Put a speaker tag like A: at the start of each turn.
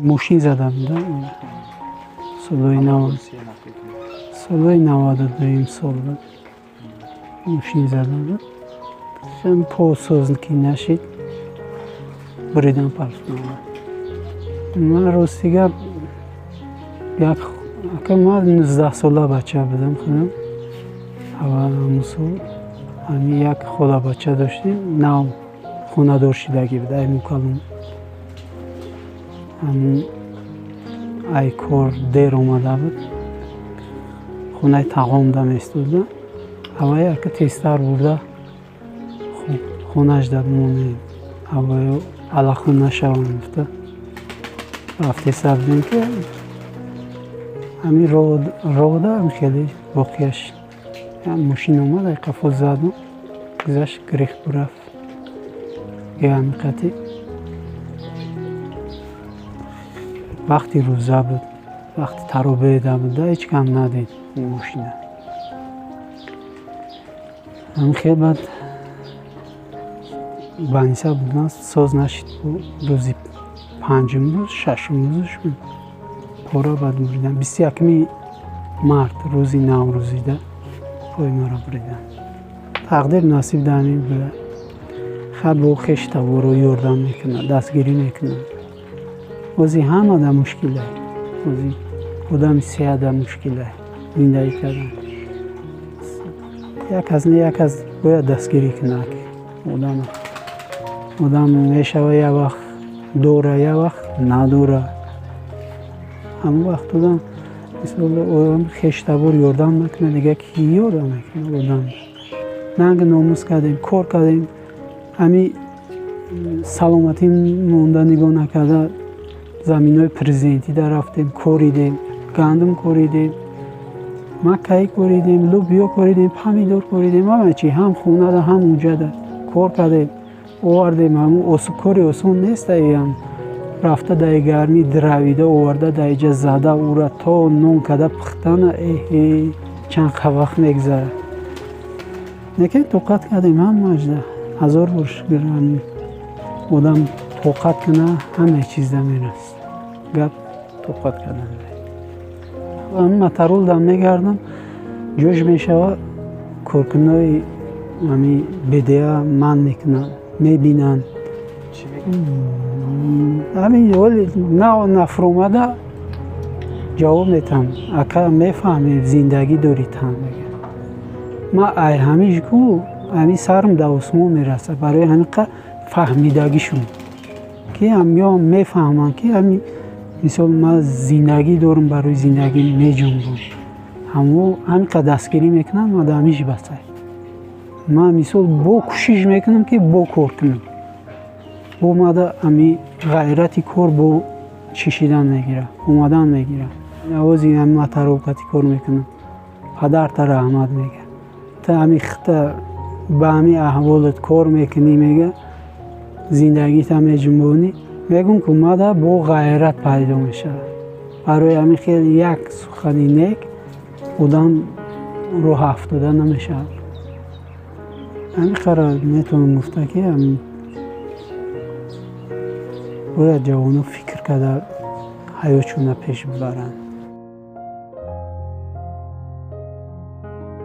A: ماشین زدم بودم سالهای 92 سال بود ماشین زدم بود شم پا سوزنکی نشید بریدم پرستم من راستیگه من 19 ساله بچه بودم خودم همین یک خدا بچه داشتیم نو خونه داشتیدگی بود ای مکالم ای کار دیر اومده بود خونه تقام دم استوده اوه یک تیستر برده خونهش داد مونه اوه علاقه نشوان بفته رفتی سبدیم که همین رو دارم خیلی باقیش ماشین اومد ای قفل زدم گذشت گریخت برفت یه حقیقتی وقتی روزه بود وقتی تروبه بوده هیچ کم ندید این ماشینه همین خیلی بعد بانیسه بودن ساز نشید روزی 5 روز 6 روزش بود پورا بعد بریدن 21 مرد روزی نوروزی ده پای ما را بریدن تقدیر نصیب دامین بوده خیلی با خشت رو یاردم میکنه دستگیری میکنه وزی همه ده مشکله وزی آدم سیاه ده مشکله زندگی کردن یک از باید دستگیری کنه آدم میشه یه وقت دوره یه وقت ندوره همه وقت آدم مثل خشتبار یاردم میکنه دیگه کی یاردم میکنه آدم ننگ ناموس کردیم کار کردیم همین سلامتی مونده نگاه نکرده زمین های پرزنتی در رفتیم کوریدیم گندم کوریدیم مکایی کوریدیم لوبیا کوریدیم پمیدور کوریدیم همه چی هم خونه ده هم اونجا ده کار کردیم آوردیم همون کاری آسون نیست هم رفته در گرمی درویده آورده در اینجا زده او را تا نون کده پختن چند وقت میگذره لیکن توقت کردیم هم مجده 1000 برش گرم آدم توقت کنه همه چیز ده میرست گپ توقت کردن من ترول دم میگردم جوش میشوه کارکنای همی بیدیه من میکنن میبینن همین ولی نه نفر اومده جواب میتم اکا میفهمی زندگی داری تن میگه ما ای همیش گو همی سرم در اسمو میرسه برای همین فهمیدگیشون که هم میفهمن که همین مثال من زندگی دارم برای زندگی میجنبم همین که دستگیری میکنم من همیش بسه من مثال با کوشش میکنم که با کار کنم اومده همین غیرتی کار با چشیدن میگیره اومدن میگیره نوازی همین من تراوکتی کار میکنم پدر تا رحمت میگه تا همین خطه به همین احوالت کار میکنی میگه زندگی تا میجنبونی میگم که اومده با غیرت پیدا میشه برای همین خیلی یک سخنی نیک آدم رو افتاده نمیشه همین قرار میتونم گفته که همین باید جوانو فکر کرده حیاتشون پیش ببرن